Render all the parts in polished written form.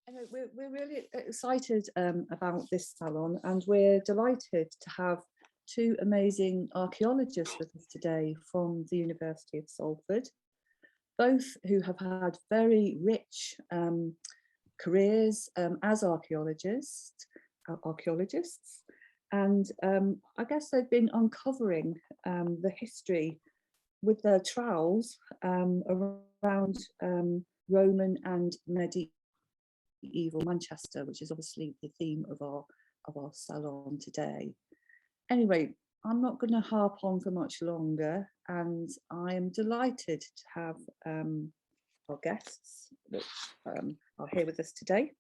Anyway, we're really excited about this salon, and we're delighted to have two amazing archaeologists with us today from the University of Salford, both who have had very rich careers as archaeologists, and I guess they've been uncovering the history with their trowels around Roman and medieval Manchester, which is obviously the theme of our salon today. Anyway, I'm not going to harp on for much longer, and I am delighted to have our guests that are here with us today.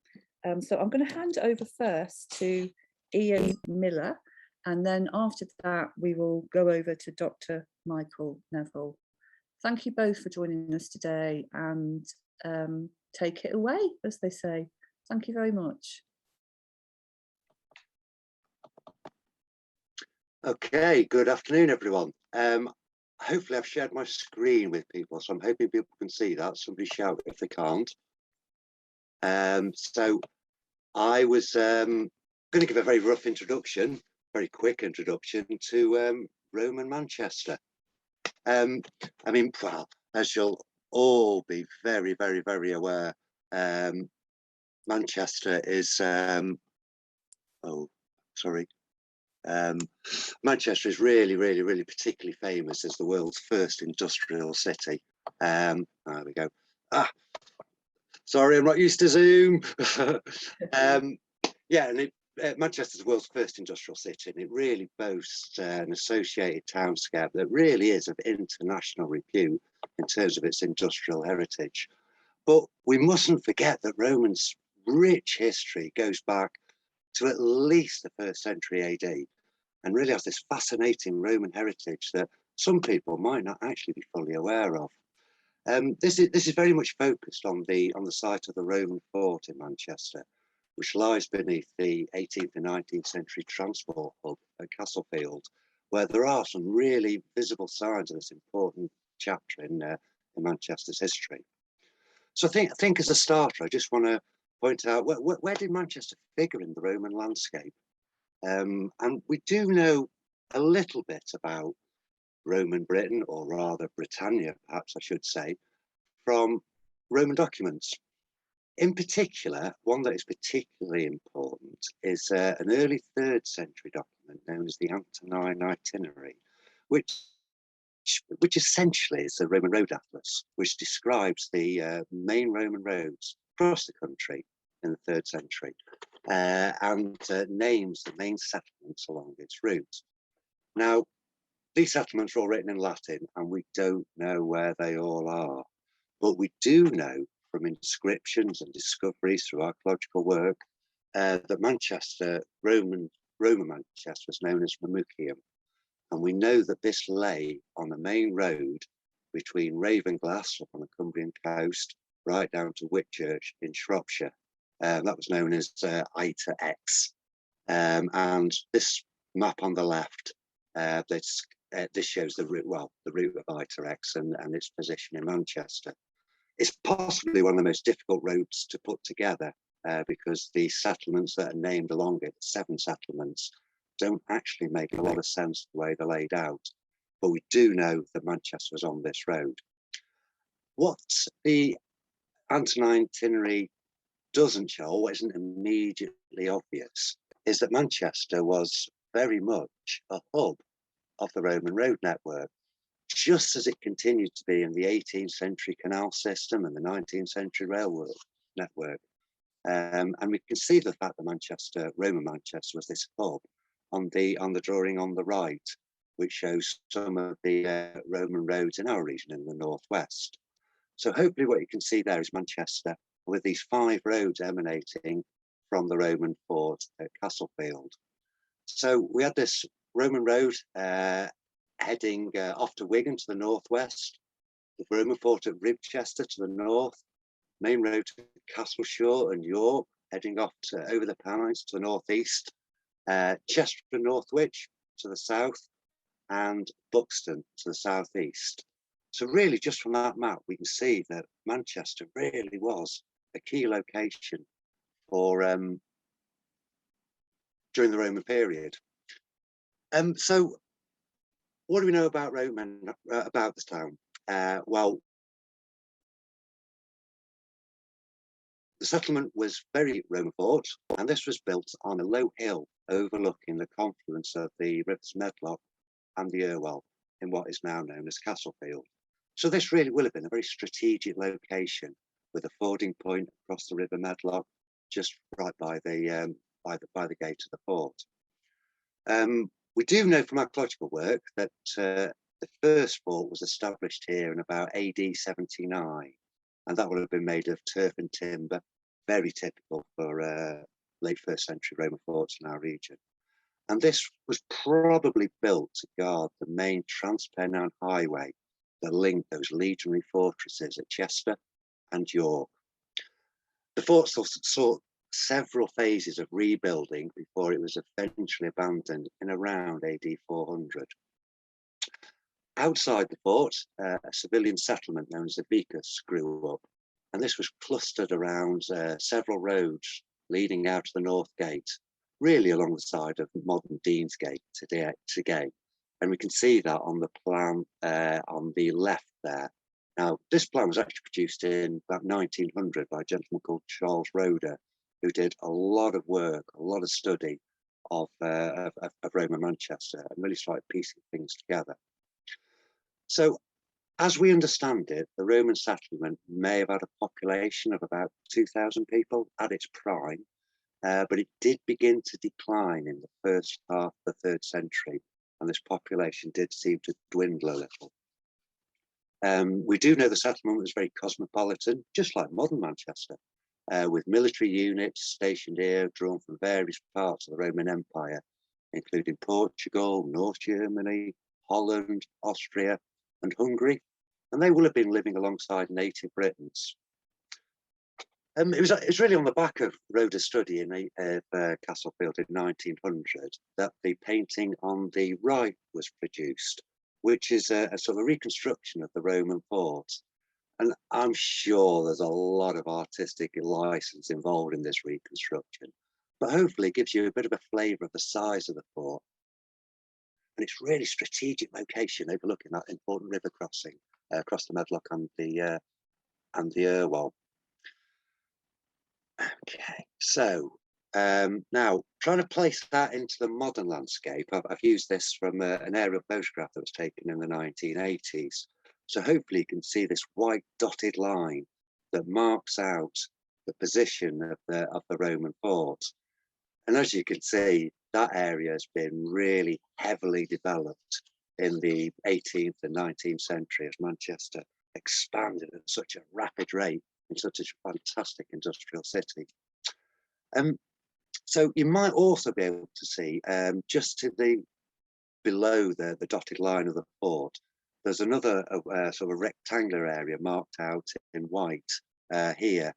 So I'm going to hand over first to Ian Miller, and then after that we will go over to Dr. Michael Nevell. Thank you both for joining us today, and take it away, as they say. Thank you very much. Okay, good afternoon, everyone. Hopefully I've shared my screen with people, so I'm hoping people can see that. Somebody shout if they can't. So I was going to give a very rough introduction, very quick introduction to Roman Manchester. I mean, well, as you'll all be very, very, very aware, Manchester is, Manchester is really, really, really particularly famous as the world's first industrial city. There we go. Sorry, I'm not used to Zoom. Yeah, and Manchester's the world's first industrial city, and it really boasts an associated townscape that really is of international repute in terms of its industrial heritage. But we mustn't forget that Roman's rich history goes back to at least the 1st century AD, and really has this fascinating Roman heritage that some people might not actually be fully aware of. This is very much focused on the site of the Roman fort in Manchester, which lies beneath the 18th and 19th century transport hub at Castlefield, where there are some really visible signs of this important chapter in Manchester's history. So I think as a starter, I just want to point out where did Manchester figure in the Roman landscape? And we do know a little bit about Roman Britain, or rather Britannia, perhaps I should say, from Roman documents. In particular, one that is particularly important is an early 3rd century document known as the Antonine Itinerary, which essentially is a Roman road atlas, which describes the main Roman roads across the country in the 3rd century, and names the main settlements along its route. Now, these settlements are all written in Latin, and we don't know where they all are, but we do know from inscriptions and discoveries through archaeological work that Manchester, Roman Manchester, was known as Mamucium, and we know that this lay on the main road between Ravenglass up on the Cumbrian coast right down to Whitchurch in Shropshire. That was known as Iter X, and this map on the left, this shows the route of Iter X and its position in Manchester. It's possibly one of the most difficult roads to put together because the settlements that are named along it, 7 settlements, don't actually make a lot of sense the way they're laid out. But we do know that Manchester was on this road. What the Antonine Itinerary doesn't show, or isn't immediately obvious, is that Manchester was very much a hub of the Roman road network, just as it continued to be in the 18th century canal system and the 19th century railroad network. And we can see the fact that Roman Manchester was this hub on the drawing on the right, which shows some of the Roman roads in our region in the northwest. So hopefully what you can see there is Manchester with these 5 roads emanating from the Roman fort at Castlefield. So we had this Roman road heading off to Wigan to the northwest, the Roman fort at Ribchester to the north, main road to Castleshaw and York, heading off over the Pennines to the northeast, Chester and Northwich to the south, and Buxton to the southeast. So really, just from that map, we can see that Manchester really was a key location or during the Roman period. So what do we know about Roman, about this town? Well, the settlement was very Roman fort, and this was built on a low hill overlooking the confluence of the rivers Medlock and the Irwell in what is now known as Castlefield. So this really will have been a very strategic location with a fording point across the River Medlock, just right by the gate of the fort. We do know from archaeological work that the first fort was established here in about AD 79, and that would have been made of turf and timber, very typical for late 1st century Roman forts in our region. And this was probably built to guard the main Transpennine highway that linked those legionary fortresses at Chester and York. The fort saw several phases of rebuilding before it was eventually abandoned in around AD 400. Outside the fort, a civilian settlement known as the Vicus grew up, and this was clustered around several roads leading out to the North Gate, really along the side of modern Dean's Gate today. And we can see that on the plan on the left there. Now, this plan was actually produced in about 1900 by a gentleman called Charles Roeder, who did a lot of work, a lot of study of Roman Manchester and really started piecing things together. So, as we understand it, the Roman settlement may have had a population of about 2,000 people at its prime, but it did begin to decline in the first half of the 3rd century, and this population did seem to dwindle a little. We do know the settlement was very cosmopolitan, just like modern Manchester, with military units stationed here, drawn from various parts of the Roman Empire, including Portugal, North Germany, Holland, Austria, and Hungary, and they will have been living alongside native Britons. It was really on the back of Roeder's study in Castlefield in 1900 that the painting on the right was produced, which is a sort of reconstruction of the Roman fort. And I'm sure there's a lot of artistic license involved in this reconstruction, but hopefully it gives you a bit of a flavour of the size of the fort. And it's really strategic location overlooking that important river crossing across the Medlock and the Irwell. Okay, so now trying to place that into the modern landscape, I've used this from an aerial photograph that was taken in the 1980s. So hopefully you can see this white dotted line that marks out the position of the Roman fort. And as you can see, that area has been really heavily developed in the 18th and 19th century as Manchester expanded at such a rapid rate in such a fantastic industrial city. So you might also be able to see just to the below the dotted line of the fort, there's another sort of rectangular area marked out in white here.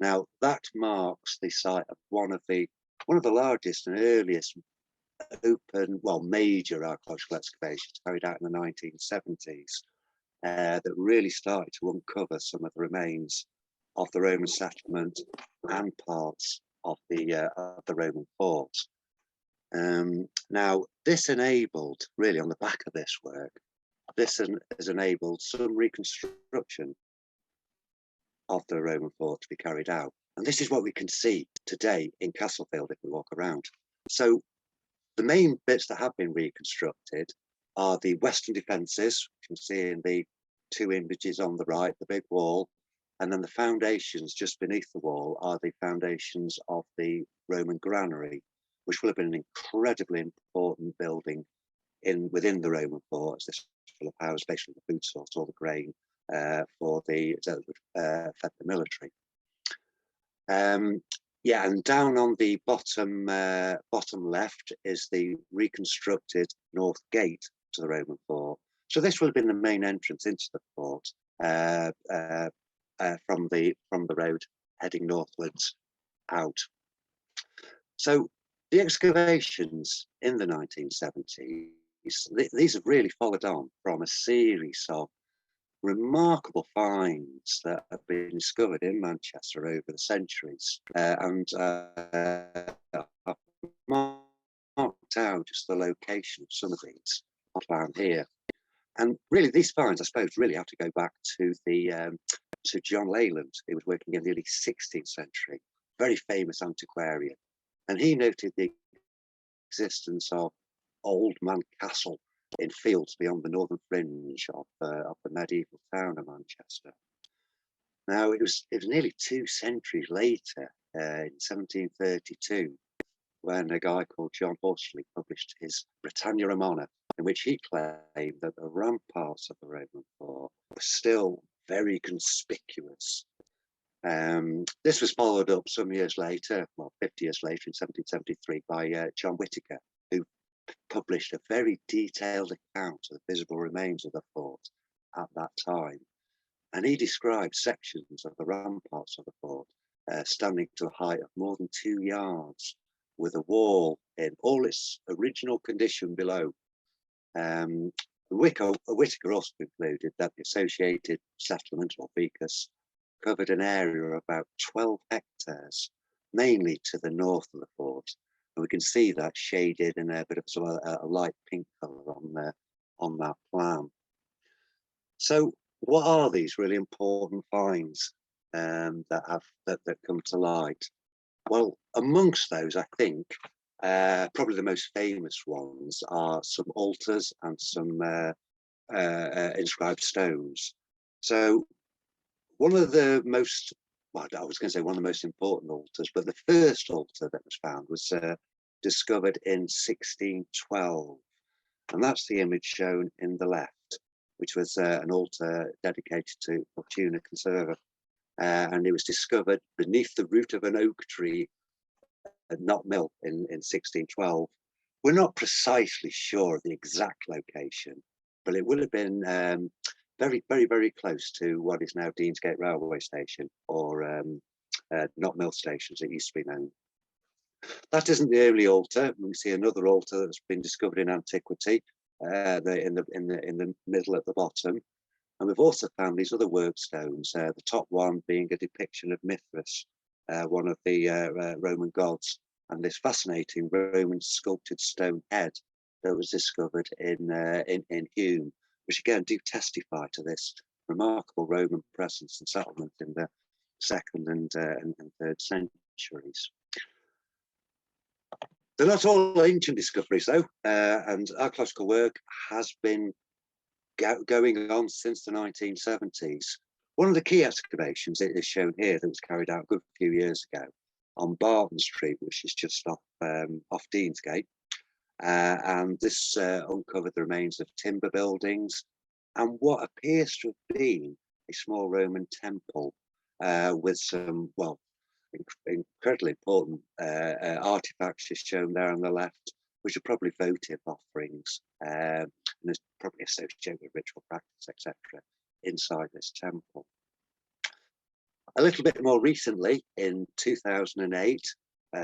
Now that marks the site of one of the largest and earliest major archaeological excavations carried out in the 1970s that really started to uncover some of the remains of the Roman settlement and parts of the Roman fort. Now, this enabled, really on the back of this work, this has enabled some reconstruction of the Roman fort to be carried out. And this is what we can see today in Castlefield if we walk around. So the main bits that have been reconstructed are the western defences, you can see in the 2 images on the right, the big wall, and then the foundations just beneath the wall are the foundations of the Roman granary, which will have been an incredibly important building within the Roman fort, as this will have housed basically the food source, all the grain for the fed the military. Yeah, and down on the bottom left is the reconstructed north gate to the Roman fort. So this will have been the main entrance into the fort from the road heading northwards out. So the excavations in the 1970s, these have really followed on from a series of remarkable finds that have been discovered in Manchester over the centuries, and I've marked out just the location of some of these on plan here. And really, these finds, I suppose, really have to go back to to John Leyland, who was working in the early 16th century, very famous antiquarian, and he noted the existence of Old Man Castle in fields beyond the northern fringe of the medieval town of Manchester. Now, it was nearly 2 centuries later, in 1732, when a guy called John Horsley published his Britannia Romana, in which he claimed that the ramparts of the Roman fort were still very conspicuous. This was followed up some years later, well, 50 years later, in 1773, by John Whitaker, who published a very detailed account of the visible remains of the fort at that time. And he described sections of the ramparts of the fort standing to a height of more than 2 yards, with a wall in all its original condition below. Whitaker also concluded that the associated settlement, or vicus, covered an area of about 12 hectares, mainly to the north of the fort. And we can see that shaded in a bit of sort of a light pink colour on that plan. So what are these really important finds that come to light? Well, amongst those, I think probably the most famous ones are some altars and some inscribed stones. So one of the most, well, I was going to say one of the most important altars, but the first altar that was found was discovered in 1612. And that's the image shown in the left, which was an altar dedicated to Fortuna Conserva. And it was discovered beneath the root of an oak tree at Knott Mill in 1612. We're not precisely sure of the exact location, but it would have been very, very, very close to what is now Deansgate Railway Station, or Knott Mill Station, as it used to be known. That isn't the only altar. We see another altar that's been discovered in antiquity, in the middle at the bottom. And we've also found these other work stones, the top one being a depiction of Mithras, one of the Roman gods, and this fascinating Roman sculpted stone head that was discovered in Hume, which again do testify to this remarkable Roman presence and settlement in the 2nd and 3rd centuries. They're not all ancient discoveries, though, and archaeological work has been going on since the 1970s. One of the key excavations is shown here that was carried out a good few years ago on Barton Street, which is just off Deansgate. And this uncovered the remains of timber buildings and what appears to have been a small Roman temple with some, well, incredibly important artifacts is shown there on the left, which are probably votive offerings, and there's probably associated with ritual practice, etc., inside this temple. A little bit more recently, in 2008,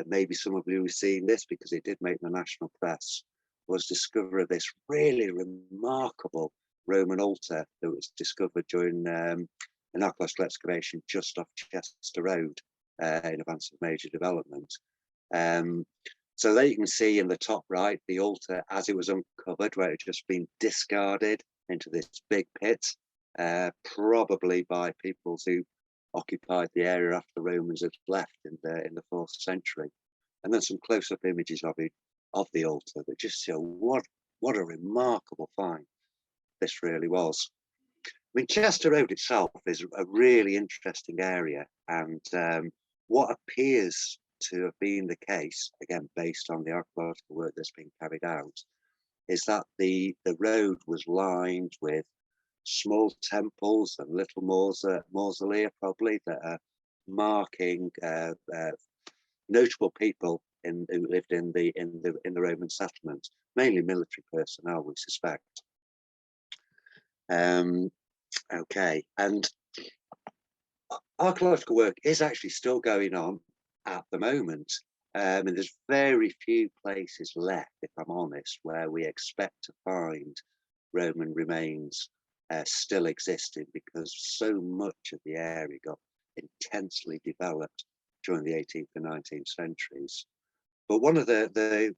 maybe some of you have seen this because it did make the national press, was discovery of this really remarkable Roman altar that was discovered during an archaeological excavation just off Chester Road in advance of major development. So there you can see in the top right, the altar as it was uncovered, where it had just been discarded into this big pit, probably by peoples who occupied the area after the Romans had left in the 4th century. And then some close-up images of the altar that just show what a remarkable find this really was. I mean, Chester Road itself is a really interesting area, and what appears to have been the case, again based on the archaeological work that's been carried out, is that the road was lined with small temples and little mausolea probably that are marking notable people who lived in the Roman settlement, mainly military personnel, we suspect. Okay, and archaeological work is actually still going on at the moment. And there's very few places left, if I'm honest, where we expect to find Roman remains. still existed, because so much of the area got intensely developed during the 18th and 19th centuries. But one of the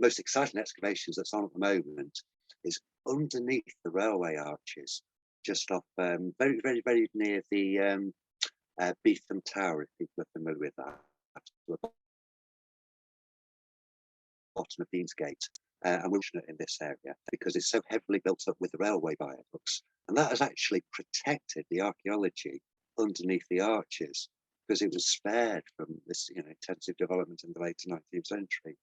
most exciting excavations that's on at the moment is underneath the railway arches, just off very, very, very near the Beetham Tower, if people are familiar with that, at the bottom of Deansgate. And we're fortunate in this area because it's so heavily built up with the railway viaducts, and that has actually protected the archaeology underneath the arches, because it was spared from this intensive development in the late 19th century.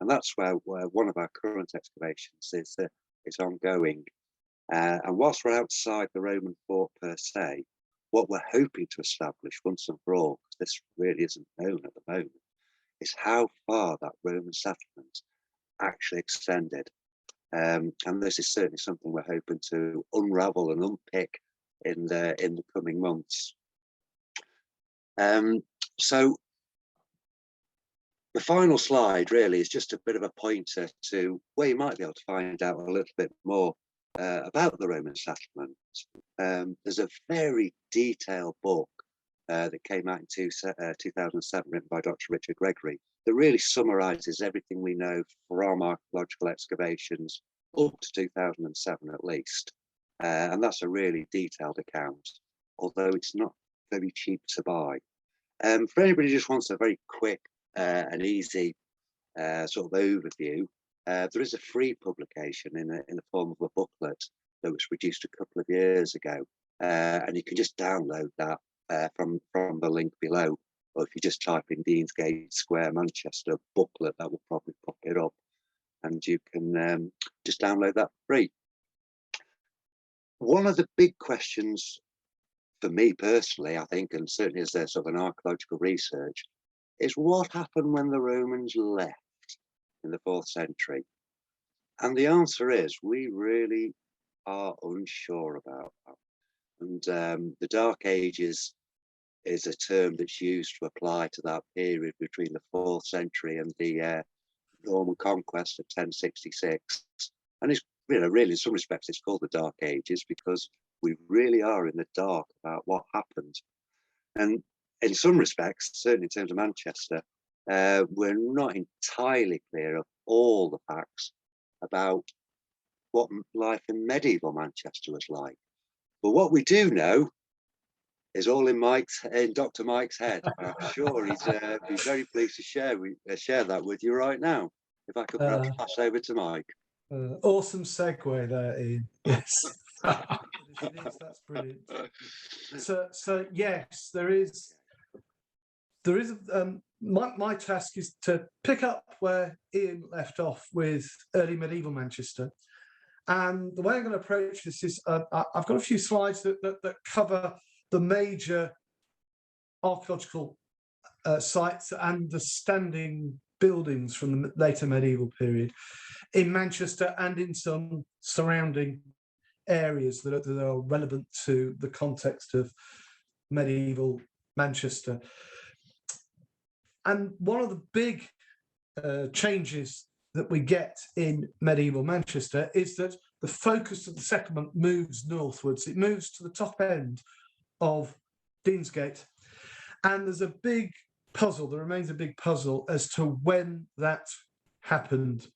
And that's where one of our current excavations is ongoing. And whilst we're outside the Roman fort per se, what we're hoping to establish once and for all, because this really isn't known at the moment, is how far that Roman settlement actually extended. And this is certainly something we're hoping to unravel and unpick in the coming months. So the final slide really is just a bit of a pointer to where you might be able to find out a little bit more about the Roman settlement. There's a very detailed book that came out in 2007, written by Dr. Richard Gregory, that really summarises everything we know from archaeological excavations up to 2007 at least. And that's a really detailed account, although it's not very cheap to buy. For anybody who just wants a very quick and easy sort of overview, there is a free publication in the form of a booklet that was produced a couple of years ago, and you can just download that from the link below, or if you just type in Deansgate Square Manchester booklet, that will probably pop it up, and you can just download that free. One of the big questions for me personally, I think, and certainly as there's sort of an archaeological research, is what happened when the Romans left in the 4th century? And the answer is we really are unsure about that. And the Dark Ages is a term that's used to apply to that period between the 4th century and the Norman conquest of 1066. And it's, really in some respects, it's called the Dark Ages because we really are in the dark about what happened. And in some respects, certainly in terms of Manchester, we're not entirely clear of all the facts about what life in medieval Manchester was like. But what we do know is all in Dr. Mike's head. I'm sure he's be very pleased to share that with you right now. If I could perhaps pass over to Mike. Awesome segue there, Ian. Yes. It is, that's brilliant. So yes, there is my task is to pick up where Ian left off with early medieval Manchester, and the way I'm going to approach this is I've got a few slides that cover the major archaeological sites and the standing buildings from the later medieval period in Manchester and in some surrounding areas that are relevant to the context of medieval Manchester. And one of the big changes that we get in medieval Manchester is that the focus of the settlement moves northwards. It moves to the top end of Deansgate, and there's a big puzzle. There remains a big puzzle as to when that happened.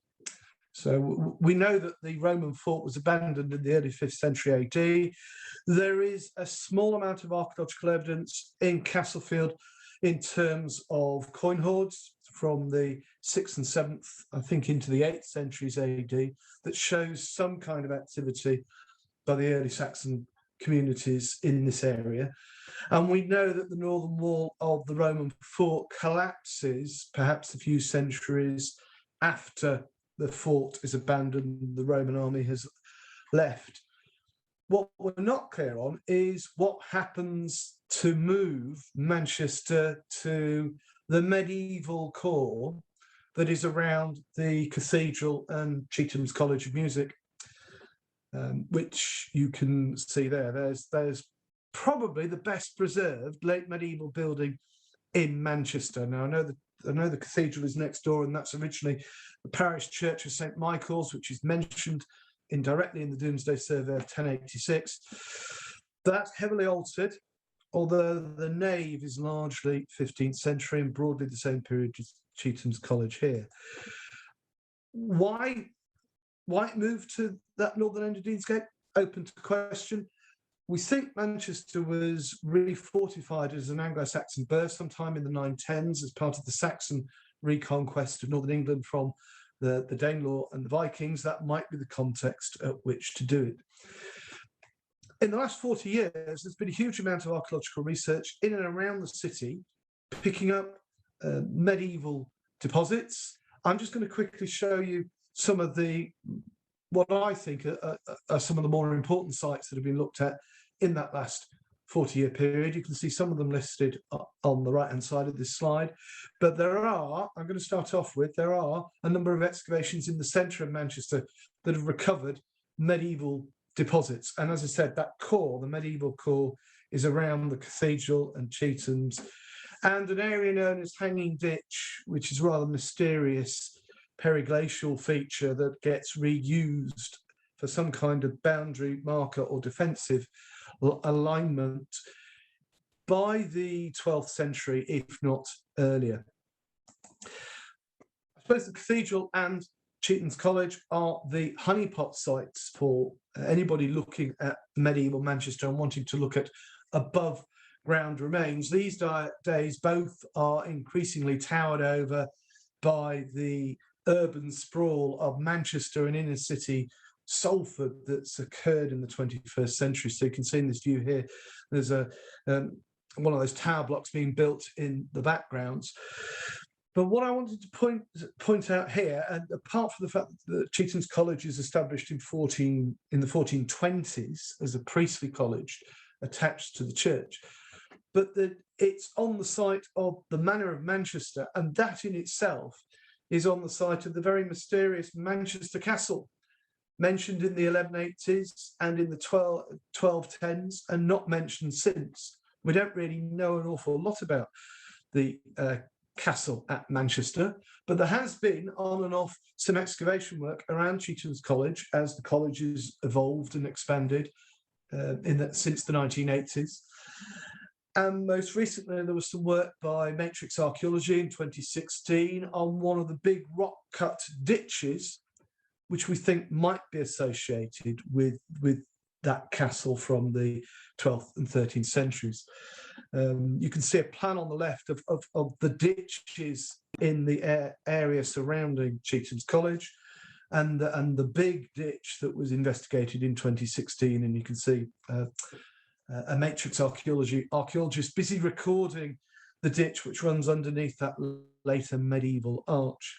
So we know that the Roman fort was abandoned in the early 5th century AD. There is a small amount of archaeological evidence in Castlefield in terms of coin hoards from the 6th and 7th, I think, into the 8th centuries AD that shows some kind of activity by the early Saxon communities in this area. And we know that the northern wall of the Roman fort collapses perhaps a few centuries after the fort is abandoned, the Roman army has left. What we're not clear on is what happens to move Manchester to the medieval core that is around the cathedral and Chetham's College of Music, which you can see there. There's probably the best preserved late medieval building in Manchester. Now, I know the cathedral is next door, and that's originally the parish church of St. Michael's, which is mentioned indirectly in the Domesday Survey of 1086. That's heavily altered, although the nave is largely 15th century and broadly the same period as Chetham's College here. Why it moved to that northern end of Deansgate? Open to question. We think Manchester was refortified as an Anglo-Saxon burh sometime in the 910s as part of the Saxon reconquest of northern England from the Danelaw and the Vikings. That might be the context at which to do it. In the last 40 years, there's been a huge amount of archaeological research in and around the city, picking up medieval deposits. I'm just going to quickly show you some of what I think are some of the more important sites that have been looked at in that last 40-year period. You can see some of them listed on the right-hand side of this slide. But I'm going to start off with, there are a number of excavations in the centre of Manchester that have recovered medieval deposits. And as I said, that core, the medieval core, is around the cathedral and Chetham's, and an area known as Hanging Ditch, which is a rather mysterious periglacial feature that gets reused for some kind of boundary marker or defensive alignment by the 12th century, if not earlier. I suppose the cathedral and Chetham's College are the honeypot sites for anybody looking at medieval Manchester and wanting to look at above ground remains. These days, both are increasingly towered over by the urban sprawl of Manchester and inner city Salford that's occurred in the 21st century. So you can see in this view here, there's one of those tower blocks being built in the backgrounds. But what I wanted to point out here, and apart from the fact that Chetham's College is established in the 1420s as a priestly college attached to the church, but that it's on the site of the Manor of Manchester, and that in itself is on the site of the very mysterious Manchester Castle, mentioned in the 1180s and in the 1210s, and not mentioned since. We don't really know an awful lot about the castle at Manchester, but there has been on and off some excavation work around Chetham's College as the college has evolved and expanded since the 1980s. And most recently, there was some work by Matrix Archaeology in 2016 on one of the big rock cut ditches, which we think might be associated with that castle from the 12th and 13th centuries. You can see a plan on the left of the ditches in the area surrounding Chetham's College, and the big ditch that was investigated in 2016. And you can see a Matrix archaeologist busy recording the ditch which runs underneath that later medieval arch.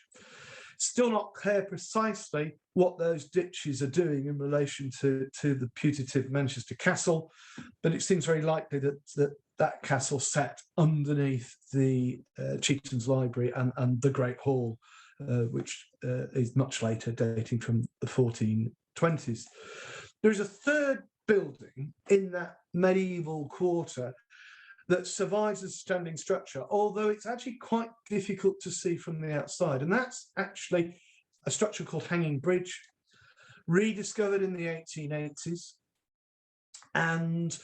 Still not clear precisely what those ditches are doing in relation to the putative Manchester Castle, but it seems very likely that castle sat underneath the Chetham's Library and the Great Hall, which is much later, dating from the 1420s. There is a third building in that medieval quarter that survives as a standing structure, although it's actually quite difficult to see from the outside. And that's actually a structure called Hanging Bridge, rediscovered in the 1880s and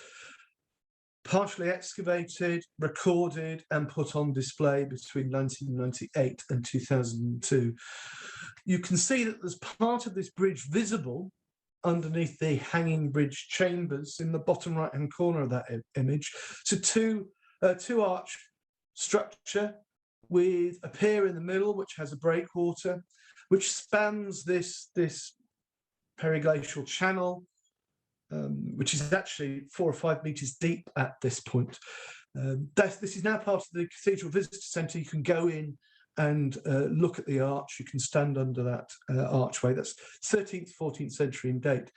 partially excavated, recorded and put on display between 1998 and 2002. You can see that there's part of this bridge visible underneath the Hanging Bridge chambers in the bottom right-hand corner of that image. So two arch structure with a pier in the middle, which has a breakwater, which spans this periglacial channel, which is actually 4 or 5 meters deep at this point. This is now part of the Cathedral Visitor Centre. You can go in and look at the arch. You can stand under that archway. That's 13th, 14th century in date.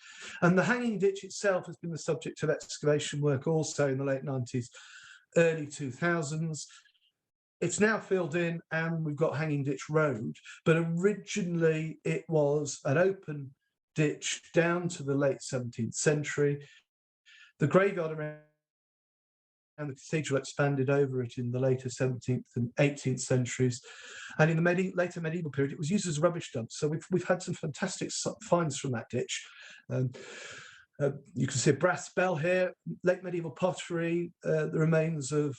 And the Hanging Ditch itself has been the subject of excavation work also in the late 90s, early 2000s. It's now filled in and we've got Hanging Ditch Road, but originally it was an open ditch down to the late 17th century. The graveyard around and the cathedral expanded over it in the later 17th and 18th centuries. And in the later medieval period, it was used as a rubbish dump. So we've had some fantastic finds from that ditch. You can see a brass bell here, late medieval pottery, the remains of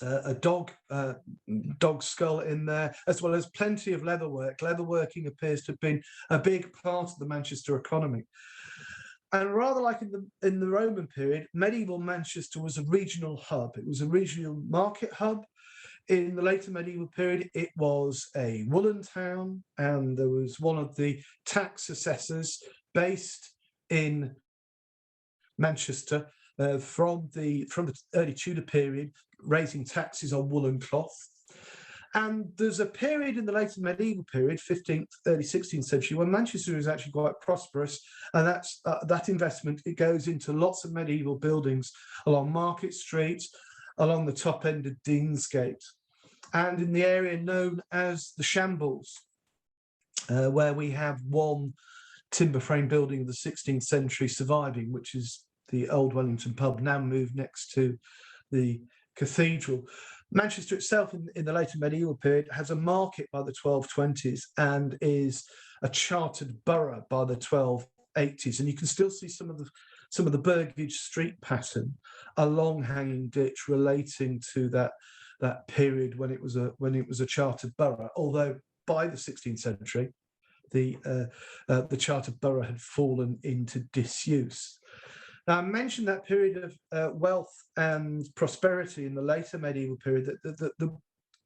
a dog skull in there, as well as plenty of leatherwork. Leatherworking appears to have been a big part of the Manchester economy. And rather like in the Roman period, medieval Manchester was a regional hub. It was a regional market hub. In the later medieval period, it was a woolen town, and there was one of the tax assessors based in Manchester from the early Tudor period, raising taxes on woolen cloth. And there's a period in the later medieval period, 15th, early 16th century, when Manchester is actually quite prosperous, and that's that investment, it goes into lots of medieval buildings along Market Street, along the top end of Deansgate, and in the area known as the Shambles, where we have one timber frame building of the 16th century surviving, which is the Old Wellington pub, now moved next to the cathedral. Manchester itself in the later medieval period has a market by the 1220s and is a chartered borough by the 1280s, and you can still see some of the Burgage Street pattern along Hanging Ditch relating to that period when it was a chartered borough, although by the 16th century the chartered borough had fallen into disuse. Now, I mentioned that period of wealth and prosperity in the later medieval period that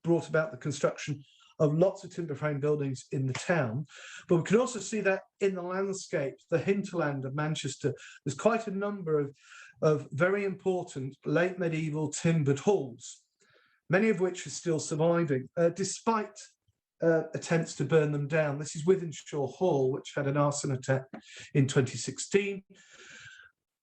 brought about the construction of lots of timber frame buildings in the town, but we can also see that in the landscape, the hinterland of Manchester, there's quite a number of very important late medieval timbered halls, many of which are still surviving, despite attempts to burn them down. This is Wythenshawe Hall, which had an arson attack in 2016,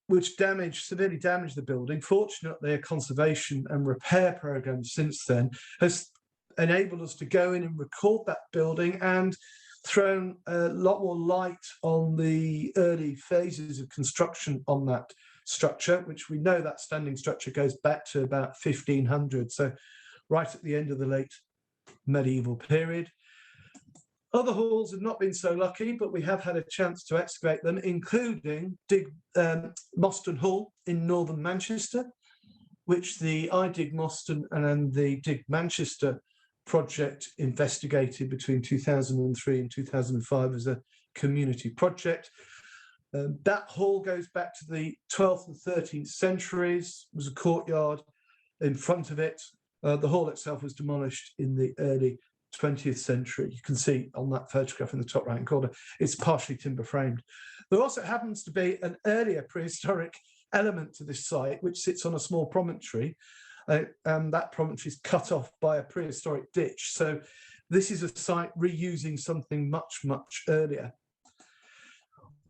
which severely damaged the building. Fortunately, a conservation and repair programme since then has enabled us to go in and record that building and thrown a lot more light on the early phases of construction on that structure, which we know that standing structure goes back to about 1500, so right at the end of the late medieval period. Other halls have not been so lucky, but we have had a chance to excavate them, including Moston Hall in northern Manchester, which the I Dig Moston and the Dig Manchester project investigated between 2003 and 2005 as a community project. That hall goes back to the 12th and 13th centuries. There was a courtyard in front of it. The hall itself was demolished in the early 20th century. You can see on that photograph in the top right corner, it's partially timber framed. There also happens to be an earlier prehistoric element to this site, which sits on a small promontory, and that promontory is cut off by a prehistoric ditch. So this is a site reusing something much, much earlier.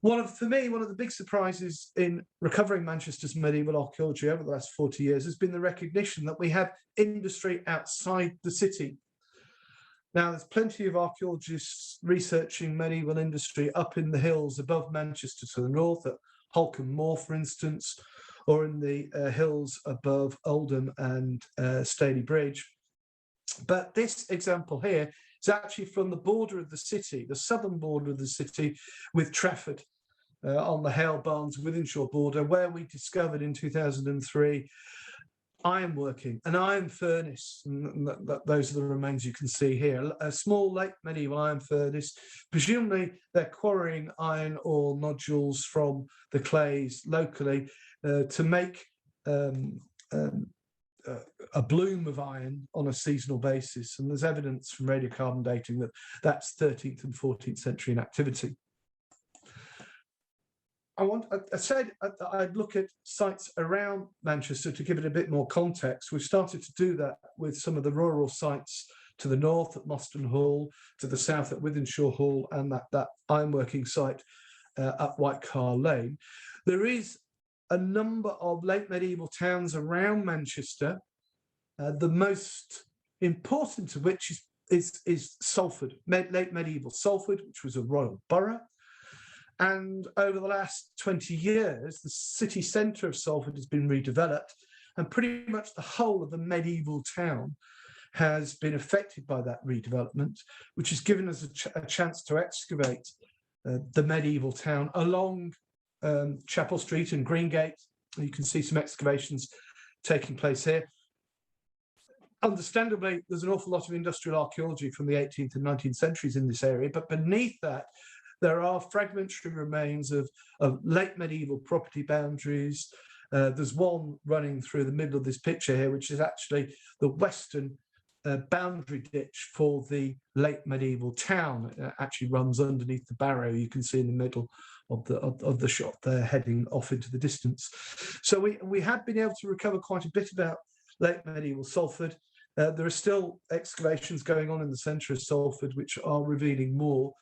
For me, one of the big surprises in recovering Manchester's medieval archaeology over the last 40 years has been the recognition that we have industry outside the city. Now, there's plenty of archaeologists researching medieval industry up in the hills above Manchester to the north, at Holcombe Moor, for instance, or in the hills above Oldham and Staley Bridge. But this example here is actually from the border of the city, the southern border of the city, with Trafford on the Hale Barnes Wythenshawe border, where we discovered in 2003 ironworking, an iron furnace, and those are the remains you can see here. A small late medieval iron furnace. Presumably they're quarrying iron ore nodules from the clays locally to make a bloom of iron on a seasonal basis, and there's evidence from radiocarbon dating that that's 13th and 14th century in activity. I said I'd look at sites around Manchester to give it a bit more context. We've started to do that with some of the rural sites to the north at Moston Hall, to the south at Wythenshawe Hall, and that ironworking site at White Car Lane. There is a number of late medieval towns around Manchester, the most important of which is Salford, late medieval Salford, which was a royal borough. And over the last 20 years, the city centre of Salford has been redeveloped, and pretty much the whole of the medieval town has been affected by that redevelopment, which has given us a chance to excavate the medieval town along Chapel Street and Greengate. You can see some excavations taking place here. Understandably, there's an awful lot of industrial archaeology from the 18th and 19th centuries in this area, but beneath that, there are fragmentary remains of late medieval property boundaries. There's one running through the middle of this picture here, which is actually the western boundary ditch for the late medieval town. It actually runs underneath the barrow. You can see in the middle of the shot there, heading off into the distance. So we have been able to recover quite a bit about late medieval Salford. There are still excavations going on in the centre of Salford, which are revealing more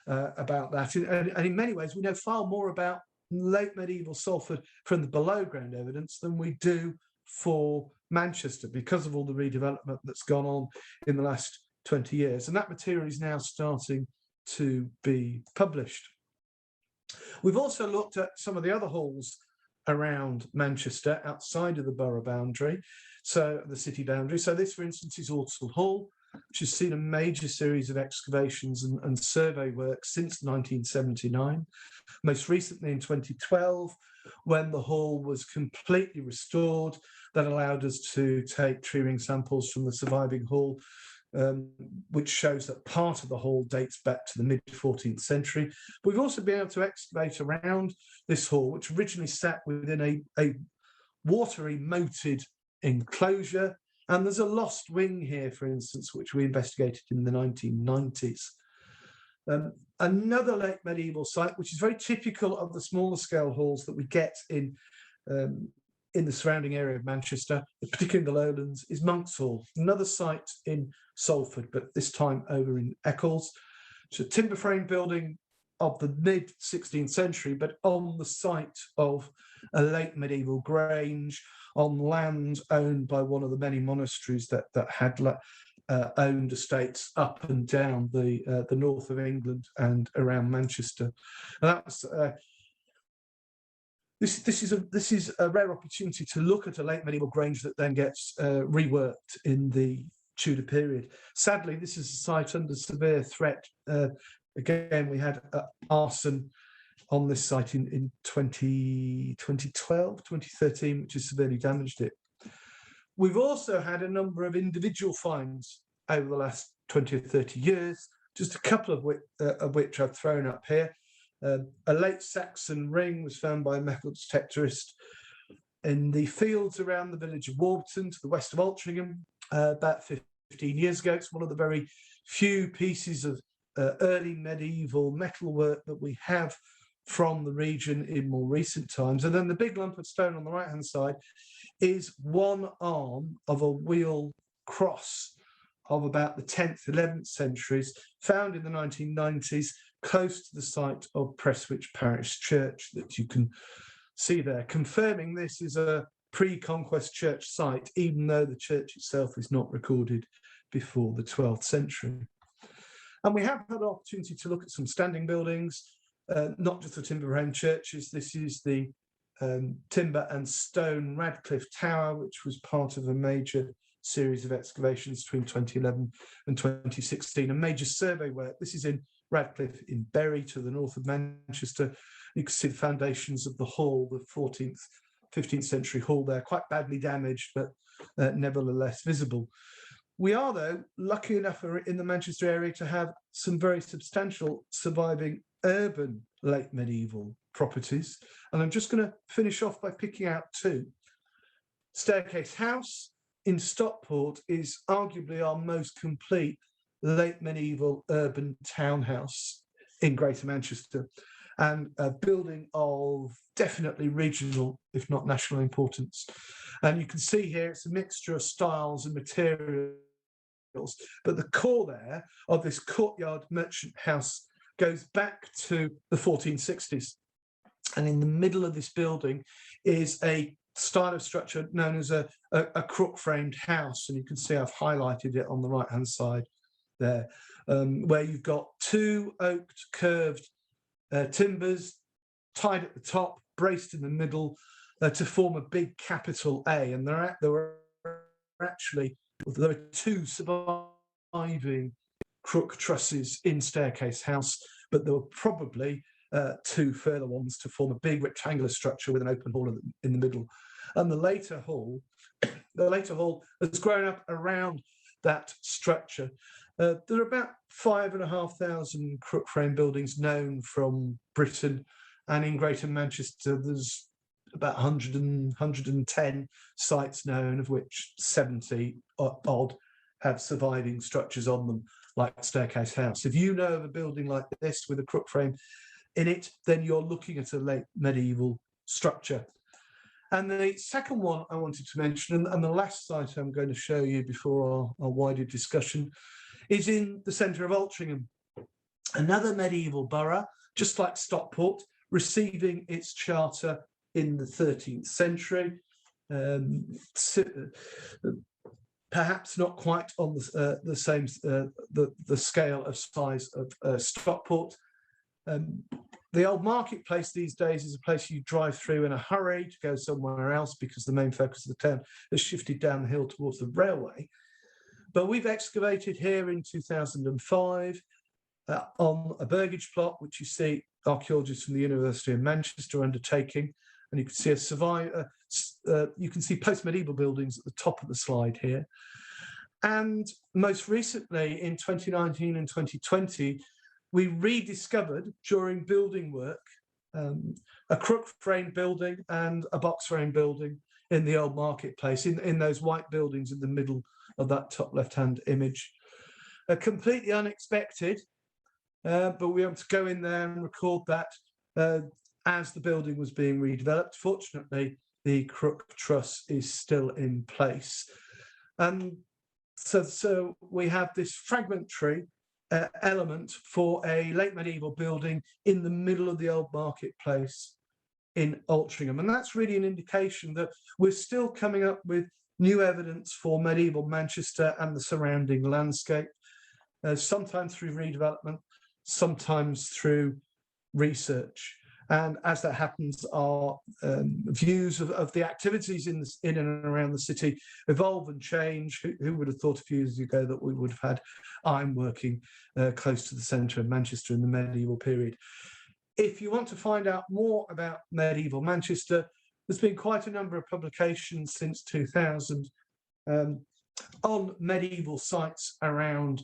about that. And in many ways, we know far more about late medieval Salford from the below ground evidence than we do for Manchester, because of all the redevelopment that's gone on in the last 20 years. And that material is now starting to be published. We've also looked at some of the other halls around Manchester outside of the borough boundary, so the city boundary. So this, for instance, is Ordsall Hall, which has seen a major series of excavations and survey work since 1979. Most recently in 2012, when the hall was completely restored, that allowed us to take tree ring samples from the surviving hall, which shows that part of the hall dates back to the mid-14th century. But we've also been able to excavate around this hall, which originally sat within a watery moated enclosure. And there's a lost wing here, for instance, which we investigated in the 1990s. Another late medieval site, which is very typical of the smaller scale halls that we get in the surrounding area of Manchester, particularly in the lowlands, is Monk's Hall, another site in Salford, but this time over in Eccles. It's a timber frame building of the mid-16th century, but on the site of a late medieval grange on land owned by one of the many monasteries that had owned estates up and down the north of England and around Manchester. And that's this is a rare opportunity to look at a late medieval grange that then gets reworked in the Tudor period. Sadly, this is a site under severe threat. Again, we had arson on this site in 2012, 2013, which has severely damaged it. We've also had a number of individual finds over the last 20 or 30 years, just a couple of which I've thrown up here. A late Saxon ring was found by a metal detectorist in the fields around the village of Warburton to the west of Altrincham about 15 years ago. It's one of the very few pieces of early medieval metalwork that we have from the region in more recent times. And then the big lump of stone on the right-hand side is one arm of a wheel cross of about the 10th, 11th centuries, found in the 1990s, close to the site of Prestwich Parish Church that you can see there, confirming this is a pre-conquest church site, even though the church itself is not recorded before the 12th century. And we have had an opportunity to look at some standing buildings, not just the timber frame churches. This is the timber and stone Radcliffe Tower, which was part of a major series of excavations between 2011 and 2016, a major survey work. This is in Radcliffe in Bury to the north of Manchester. You can see the foundations of the hall, the 14th, 15th century hall there, quite badly damaged, but nevertheless visible. We are, though, lucky enough in the Manchester area to have some very substantial surviving urban late medieval properties. And I'm just going to finish off by picking out two. Staircase House in Stockport is arguably our most complete late medieval urban townhouse in Greater Manchester, and a building of definitely regional, if not national importance. And you can see here it's a mixture of styles and materials, but the core there of this courtyard merchant house goes back to the 1460s. And in the middle of this building is a style of structure known as a crook-framed house. And you can see I've highlighted it on the right-hand side there, where you've got two oaked curved timbers tied at the top, braced in the middle to form a big capital A. And there are two surviving crook trusses in Staircase House, but there were probably two further ones to form a big rectangular structure with an open hall in the middle. And the later hall has grown up around that structure. There are about 5,500 crook frame buildings known from Britain, and in Greater Manchester there's about 110 sites known, of which 70 odd have surviving structures on them, like Staircase House. If you know of a building like this with a crook frame in it, then you're looking at a late medieval structure. And the second one I wanted to mention, and the last site I'm going to show you before our wider discussion, is in the centre of Altrincham, another medieval borough, just like Stockport, receiving its charter in the 13th century. Perhaps not quite on the same the scale of size of Stockport. The old marketplace these days is a place you drive through in a hurry to go somewhere else because the main focus of the town has shifted down the hill towards the railway. But we've excavated here in 2005 on a burgage plot, which you see archaeologists from the University of Manchester undertaking, and you can see you can see post-medieval buildings at the top of the slide here. And most recently, in 2019 and 2020, we rediscovered during building work a crook frame building and a box frame building in the old marketplace, in those white buildings in the middle of that top left-hand image. Completely unexpected, but we were able to go in there and record that as the building was being redeveloped. Fortunately, the crook truss is still in place. And so we have this fragmentary element for a late medieval building in the middle of the old marketplace in Altrincham. And that's really an indication that we're still coming up with new evidence for medieval Manchester and the surrounding landscape, sometimes through redevelopment, sometimes through research. And as that happens, our views of the activities in and around the city evolve and change. Who would have thought a few years ago that we would have had iron working close to the centre of Manchester in the medieval period? If you want to find out more about medieval Manchester, there's been quite a number of publications since 2000 on medieval sites around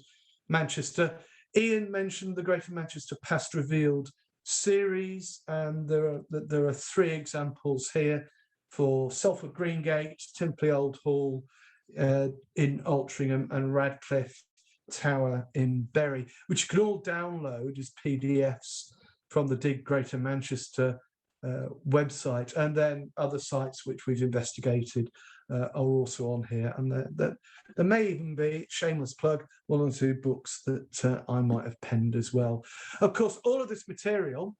Manchester. Ian mentioned the Greater Manchester Past Revealed series, and there are 3 examples here for Salford Greengate, Timpley Old Hall in Altrincham, and Radcliffe Tower in Bury, which you can all download as PDFs from the Dig Greater Manchester website. And then other sites which we've investigated are also on here, and there may even be, shameless plug, 1 or 2 books that I might have penned as well. Of course, all of this material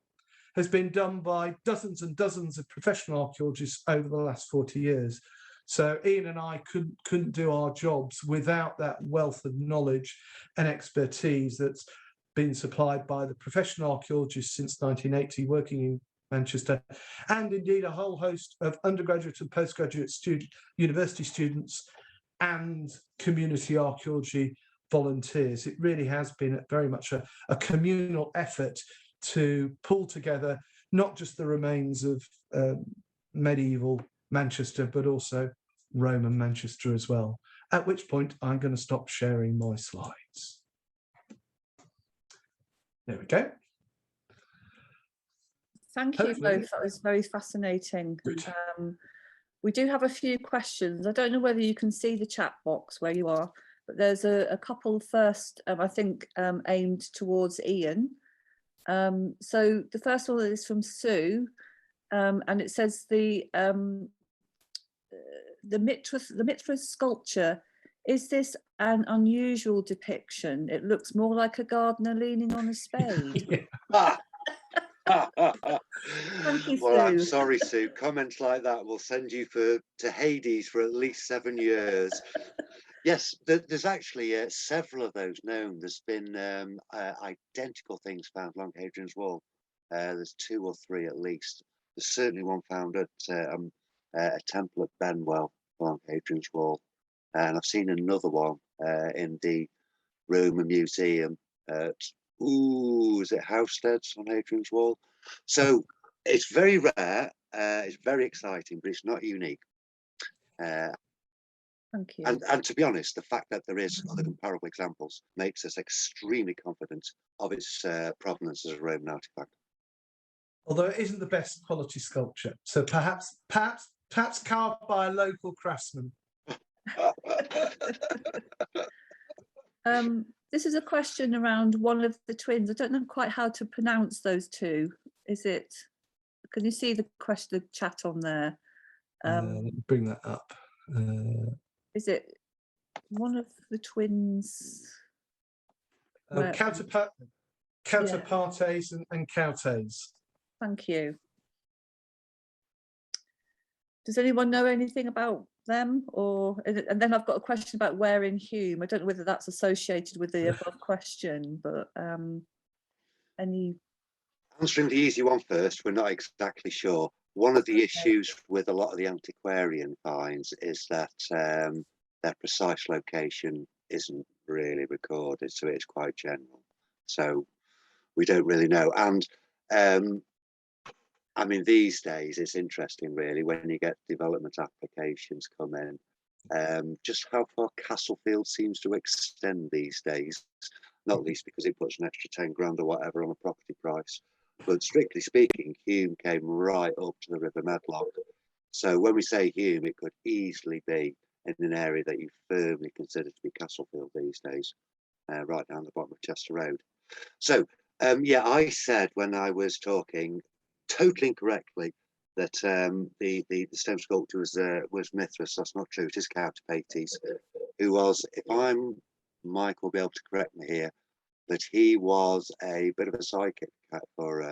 has been done by dozens and dozens of professional archaeologists over the last 40 years. So Ian and I couldn't do our jobs without that wealth of knowledge and expertise that's been supplied by the professional archaeologists since 1980, working in Manchester, and indeed a whole host of undergraduate and postgraduate university students and community archaeology volunteers. It really has been very much a communal effort to pull together not just the remains of medieval Manchester, but also Roman Manchester as well. At which point I'm going to stop sharing my slides. There we go. Thank you both. That was very fascinating. We do have a few questions. I don't know whether you can see the chat box where you are, but there's a couple first, I think, aimed towards Ian. So the first one is from Sue, and it says the Mithras sculpture, is this an unusual depiction? It looks more like a gardener leaning on a spade. Thank you, well, Sue. I'm sorry, Sue. Comments like that will send you to Hades for at least 7 years. Yes, there's actually several of those known. There's been identical things found along Hadrian's Wall There's 2 or 3 at least. There's certainly one found at a temple at Benwell along Hadrian's Wall, and I've seen another one in the Roman Museum at is it Housesteads on Hadrian's Wall? So it's very rare. It's very exciting, but it's not unique. Thank you. And to be honest, the fact that there is other comparable examples makes us extremely confident of its provenance as a Roman artifact. Although it isn't the best quality sculpture, so perhaps carved by a local craftsman. This is a question around one of the twins. I don't know quite how to pronounce those two. Is it? Can you see the question, the chat on there? Let me bring that up. Is it one of the twins? Counterpartes and Cautes. Thank you. Does anyone know anything about them? Or and then I've got a question about where in Hume. I don't know whether that's associated with the above question, but any. Answering the easy one first, we're not exactly sure. One of the issues with a lot of the antiquarian finds is that their precise location isn't really recorded, so it's quite general. So we don't really know. And I mean, these days it's interesting, really, when you get development applications come in, just how far Castlefield seems to extend these days, not least because it puts an extra 10 grand or whatever on a property price. But strictly speaking, Hume came right up to the River Medlock. So when we say Hume, it could easily be in an area that you firmly consider to be Castlefield these days, right down the bottom of Chester Road. So, yeah, I said when I was talking, totally incorrectly, that the stone sculptor was Mithras. That's not true. It is Counterpartes, who was, if Mike will be able to correct me here, that he was a bit of a sidekick for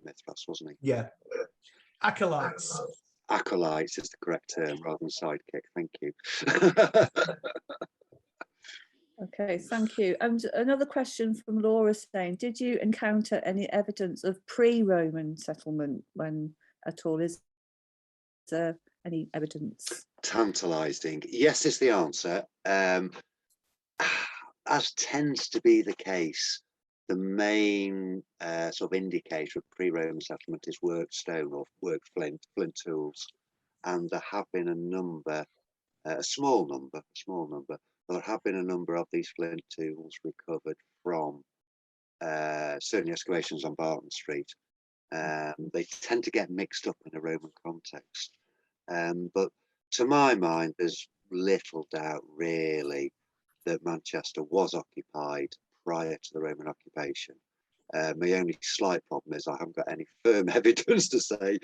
Mithras, wasn't he? Yeah. Acolytes. Acolytes is the correct term rather than sidekick. Thank you. Okay, thank you. And another question from Laura saying, did you encounter any evidence of pre-Roman settlement when at all? Is there any evidence? Tantalising. Yes is the answer. As tends to be the case, the main sort of indicator of pre-Roman settlement is worked stone or worked flint tools. And there have been a number, a small number, but there have been a number of these flint tools recovered from certain excavations on Barton Street. They tend to get mixed up in a Roman context. But to my mind, there's little doubt really that Manchester was occupied prior to the Roman occupation. My only slight problem is I haven't got any firm evidence to say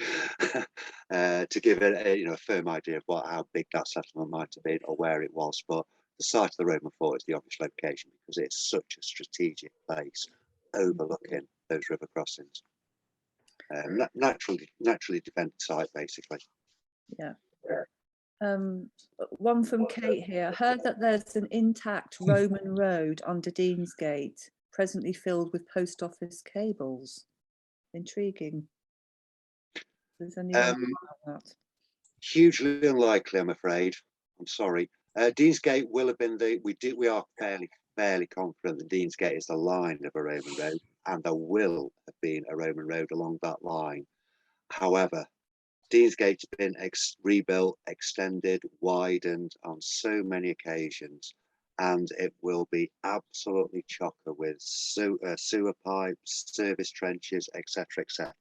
to give it a firm idea of how big that settlement might have been or where it was. But the site of the Roman fort is the obvious location because it's such a strategic place overlooking those river crossings. Naturally defended site, basically. Yeah. One from Kate here. I heard that there's an intact Roman road under Deansgate, presently filled with post office cables. Intriguing. Does anyone know about that? Hugely unlikely, I'm afraid. I'm sorry. Deansgate will have been we are fairly confident that Deansgate is the line of a Roman road, and there will have been a Roman road along that line. However, Deansgate has been rebuilt, extended, widened on so many occasions, and it will be absolutely chocker with sewer pipes, service trenches, etc., etc.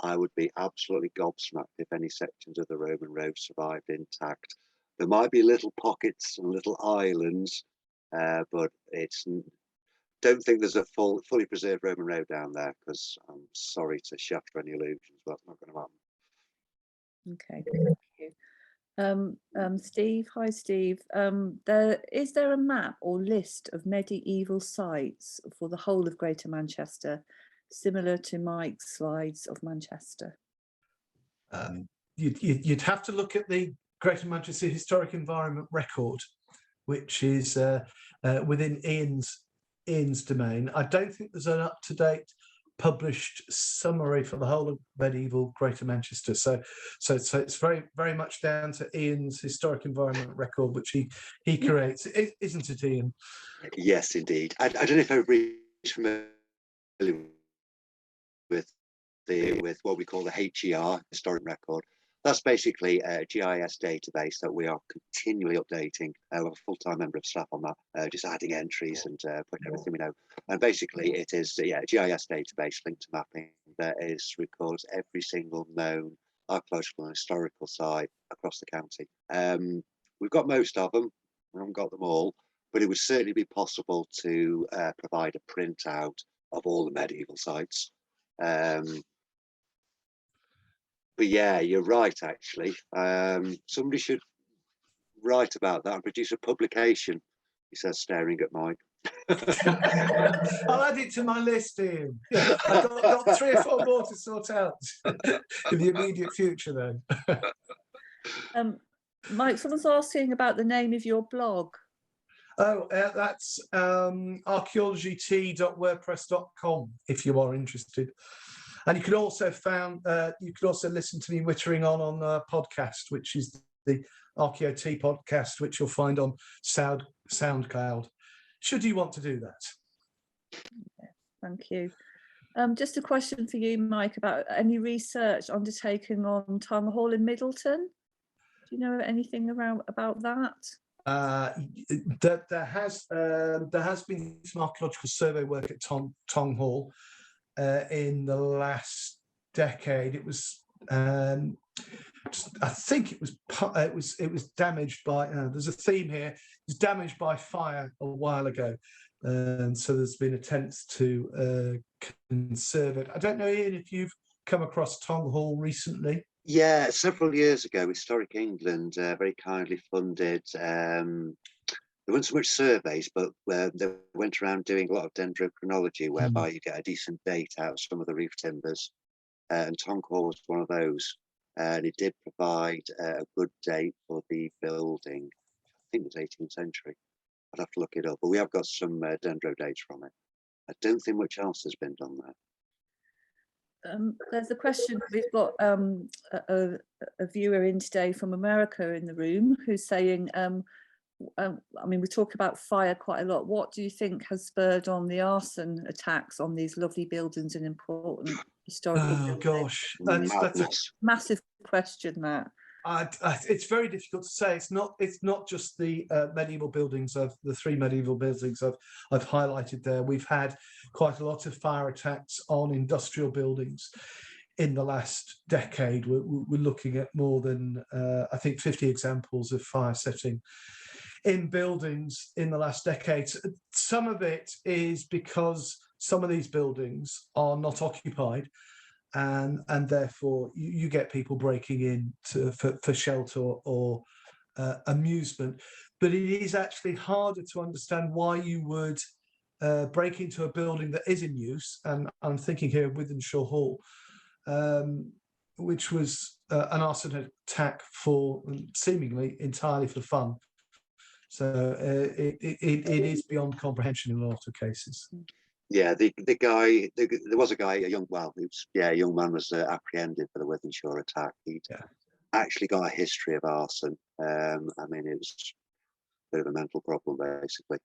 I would be absolutely gobsmacked if any sections of the Roman road survived intact. There might be little pockets and little islands, but don't think there's a fully preserved Roman road down there, because I'm sorry to shatter any illusions, but that's not going to happen. Okay, thank you. Steve, hi Steve. Is there a map or list of medieval sites for the whole of Greater Manchester, similar to Mike's slides of Manchester? You'd have to look at the Greater Manchester Historic Environment Record, which is within Ian's domain. I don't think there's an up-to-date published summary for the whole of medieval Greater Manchester. So it's very, very much down to Ian's historic environment record, which he creates, isn't it, Ian? Yes, indeed. I don't know if everybody's familiar with what we call the HER, historic record. That's basically a GIS database that we are continually updating. We have a full-time member of staff on that, just adding entries and putting everything we know. And basically, it is a GIS database linked to mapping that records every single known archaeological and historical site across the county. We've got most of them. We haven't got them all, but it would certainly be possible to provide a printout of all the medieval sites. But yeah, you're right, actually. Somebody should write about that and produce a publication, he says, staring at Mike. I'll add it to my list, Ian. Yeah, I've got 3 or 4 more to sort out in the immediate future, then. Mike, someone's asking about the name of your blog. Oh, that's archaeologyt.wordpress.com if you are interested. And you can also listen to me wittering on a podcast, which is the Archaeo podcast, which you'll find on SoundCloud, should you want to do that. Yeah, thank you. Just a question for you, Mike, about any research undertaken on Tongue Hall in Middleton. Do you know anything about that? There has been some archaeological survey work at Tongue Hall in the last decade. It was, I think, it was damaged by. There's a theme here. It was damaged by fire a while ago, so there's been attempts to conserve it. I don't know, Ian, if you've come across Tongue Hall recently. Yeah, several years ago, Historic England very kindly funded. There weren't so much surveys, but they went around doing a lot of dendrochronology, whereby you get a decent date out of some of the reef timbers. And Tongue Hall was one of those. And it did provide a good date for the building. I think it was 18th century. I'd have to look it up. But we have got some dendro dates from it. I don't think much else has been done there. There's a question. We've got a viewer in today from America in the room who's saying, I mean, we talk about fire quite a lot. What do you think has spurred on the arson attacks on these lovely buildings and important historical buildings? Gosh, that's a massive question, that. It's very difficult to say. It's not just the medieval buildings of the 3 medieval buildings I've highlighted there. We've had quite a lot of fire attacks on industrial buildings in the last decade. We're looking at more than I think 50 examples of fire setting in buildings in the last decade. Some of it is because some of these buildings are not occupied, and therefore you get people breaking in for shelter or amusement. But it is actually harder to understand why you would break into a building that is in use. And I'm thinking here of Wythenshawe Hall, which was an arson attack for seemingly entirely for fun. So it is beyond comprehension in a lot of cases. Yeah, the guy, there was a guy, a young man was apprehended for the Wythenshawe attack. He'd actually got a history of arson. I mean, it was a bit of a mental problem, basically.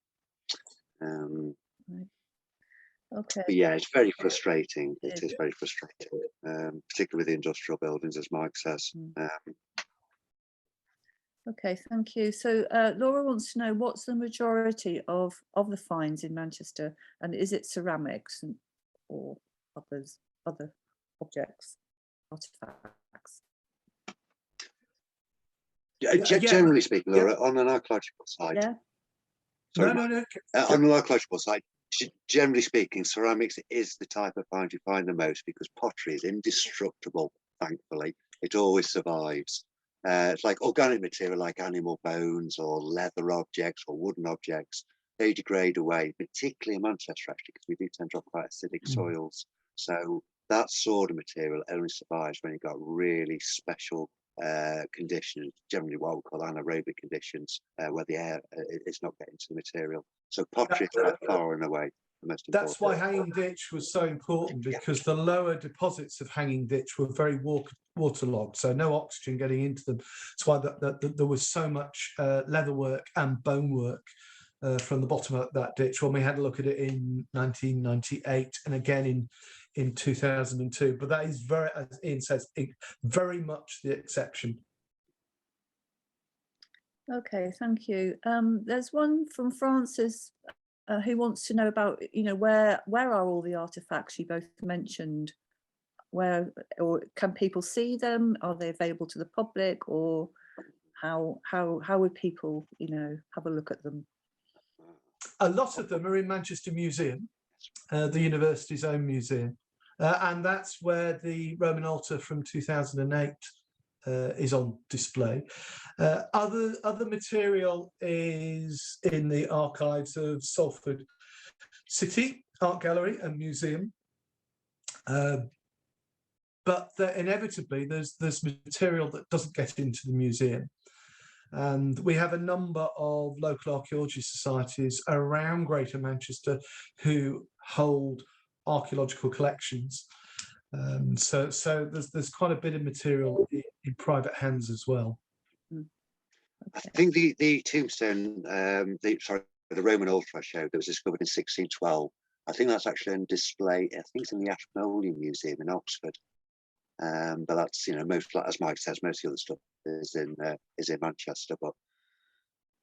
Okay. But yeah, it's very frustrating. It is very frustrating, particularly with the industrial buildings, as Mike says. Okay, thank you. So Laura wants to know, what's the majority of the finds in Manchester, and is it ceramics or other objects, artifacts? Generally speaking, Laura, on an archaeological site. Yeah. Sorry, No. on an archaeological site, generally speaking, ceramics is the type of find you find the most, because pottery is indestructible. Thankfully, it always survives. It's like organic material, like animal bones or leather objects or wooden objects. They degrade away, particularly in Manchester, actually, because we do tend to have quite acidic soils. So that sort of material only survives when you've got really special conditions, generally what we call anaerobic conditions, where the air is not getting to the material. So pottery is quite far and away the the most That's important. why Hanging Ditch was so important, Yeah. because the lower deposits of Hanging Ditch were very waterlogged, so no oxygen getting into them. That's why there was so much leatherwork and bonework from the bottom of that ditch when we had a look at it in 1998 and again in 2002. But that is very, as Ian says, very much the exception. Okay, thank you. There's one from Francis who wants to know about, where are all the artifacts you both mentioned? Where, or can people see them? Are they available to the public, or how would people, have a look at them? A lot of them are in Manchester Museum, the university's own museum, and that's where the Roman altar from 2008 is on display. Other material is in the archives of Salford City Art Gallery and Museum, but inevitably there's material that doesn't get into the museum. And we have a number of local archaeology societies around Greater Manchester who hold archaeological collections. So there's quite a bit of material in private hands as well. Okay. I think the tombstone, the Roman altar I showed that was discovered in 1612. I think that's actually on display. I think it's in the Ashmolean Museum in Oxford. But that's, most, as Mike says, most of the other stuff is in Manchester. But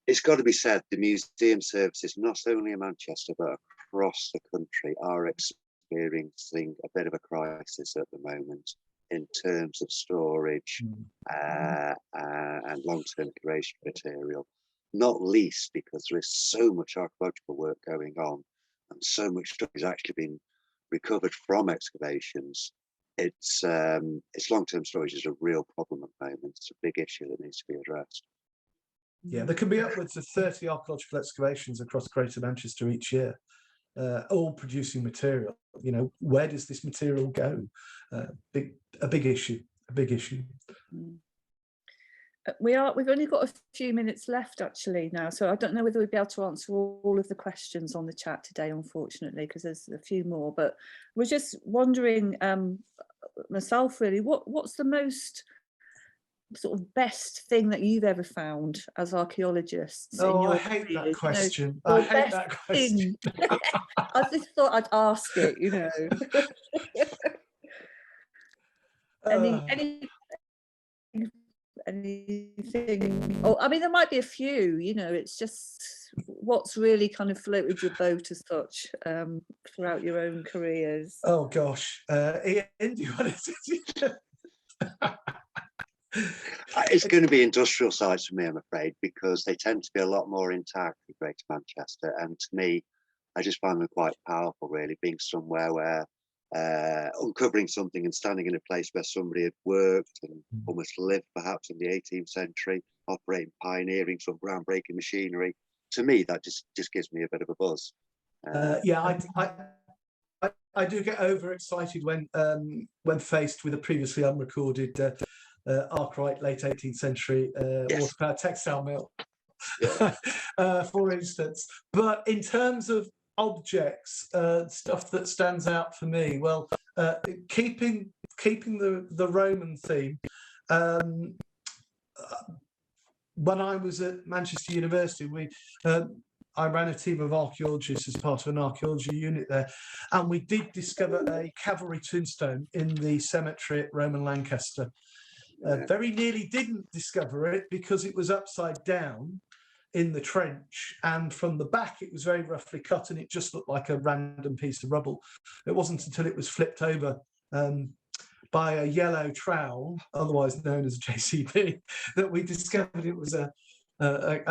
it's got to be said, the museum services, not only in Manchester but across the country, are experiencing a bit of a crisis at the moment in terms of storage and long-term curation material. Not least because there is so much archaeological work going on, and so much stuff is actually being recovered from excavations. It's long-term storage is a real problem at the moment. It's a big issue that needs to be addressed. Yeah, there can be upwards of 30 archaeological excavations across Greater Manchester each year, all producing material. Where does this material go? A big issue. We've only got a few minutes left actually now, so I don't know whether we'll be able to answer all of the questions on the chat today, unfortunately, because there's a few more. But we're just wondering, myself really, what's the most sort of best thing that you've ever found as archaeologists? I hate that question. I hate that question. I just thought I'd ask it. Anything, or I mean, there might be a few, it's just what's really kind of floated your boat as such throughout your own careers. Oh gosh, Ian, do you want to? It's going to be industrial sites for me, I'm afraid, because they tend to be a lot more intact in Greater Manchester, and to me, I just find them quite powerful, really, being somewhere where uncovering something and standing in a place where somebody had worked and almost lived, perhaps in the 18th century, operating, pioneering some groundbreaking machinery. To me, that just gives me a bit of a buzz. I do get overexcited when faced with a previously unrecorded archite late 18th century water-powered textile mill, for instance. But in terms of objects, stuff that stands out for me, well, keeping the Roman theme, when I was at Manchester University, I ran a team of archaeologists as part of an archaeology unit there, and we did discover a cavalry tombstone in the cemetery at Roman Lancaster. Very nearly didn't discover it because it was upside down in the trench, and from the back it was very roughly cut and it just looked like a random piece of rubble. It wasn't until it was flipped over by a yellow trowel, otherwise known as a JCB, that we discovered it was a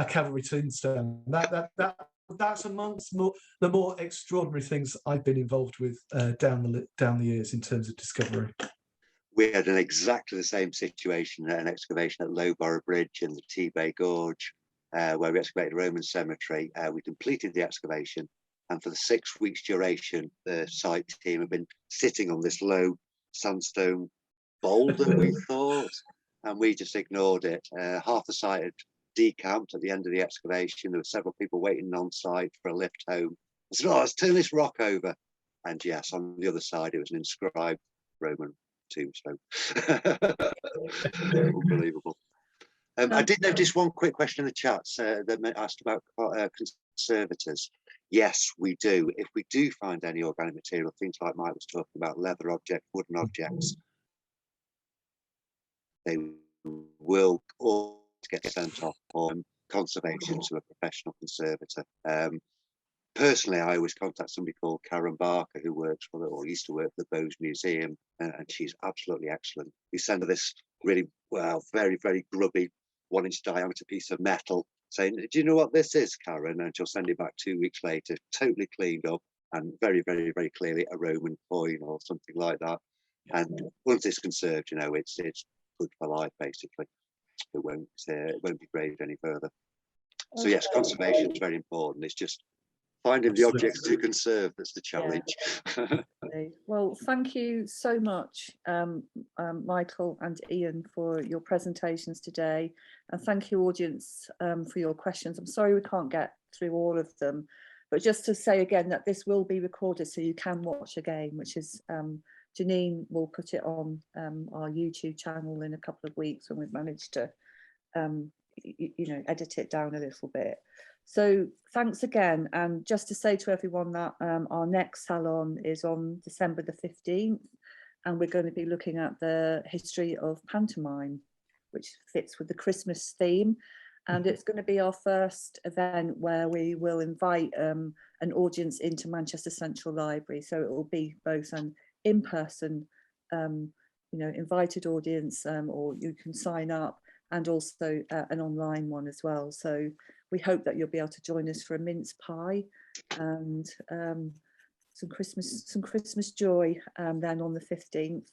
cavalry tombstone. That's amongst the more extraordinary things I've been involved with down the years in terms of discovery. We had exactly the same situation at an excavation at Lowborough Bridge in the T-Bay Gorge, where we excavated a Roman cemetery. We completed the excavation, and for the 6 weeks duration, the site team had been sitting on this low sandstone boulder, we thought, and we just ignored it. Half the site had decamped at the end of the excavation. There were several people waiting on site for a lift home. said, oh, let's turn this rock over. And yes, on the other side, it was an inscribed Roman tombstone. Unbelievable. I did notice one quick question in the chat that asked about conservators. Yes, we do. If we do find any organic material, things like Mike was talking about, leather objects, wooden objects, they will all get sent off on conservation to a professional conservator. Personally, I always contact somebody called Karen Barker, who works for or used to work for the Bowes Museum, and she's absolutely excellent. We send her this really, well, very, very grubby 1-inch diameter piece of metal, saying, do you know what this is, Karen? And she'll send it back 2 weeks later, totally cleaned up and very, very, very clearly a Roman coin or something like that. And once it's conserved, you know, it's good for life, basically. It won't degrade any further. So yes, conservation is very important. It's just finding the objects to conserve that's the challenge. Well, thank you so much, Michael and Ian, for your presentations today, and thank you, audience, for your questions. I'm sorry we can't get through all of them, but just to say again that this will be recorded so you can watch again, which is Janine will put it on our YouTube channel in a couple of weeks when we've managed to you know, edit it down a little bit. So thanks again, and just to say to everyone that our next salon is on December the 15th, and we're going to be looking at the history of pantomime, which fits with the Christmas theme, and it's going to be our first event where we will invite an audience into Manchester Central Library, so it will be both an in-person you know, invited audience, or you can sign up, and also an online one as well. So we hope that you'll be able to join us for a mince pie and some Christmas joy then on the 15th.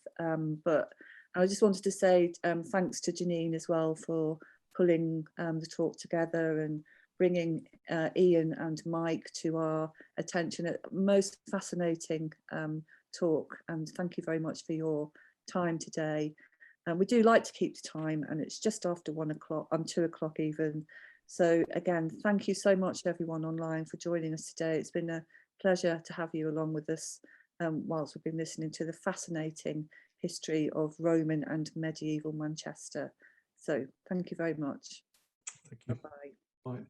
But I just wanted to say thanks to Janine as well for pulling the talk together and bringing Ian and Mike to our attention. A most fascinating talk, and thank you very much for your time today. We do like to keep to time, and it's just after 1 o'clock, 2 o'clock even. So again, thank you so much everyone online for joining us today. It's been a pleasure to have you along with us whilst we've been listening to the fascinating history of Roman and medieval Manchester. So thank you very much. Thank you. Bye-bye. Bye.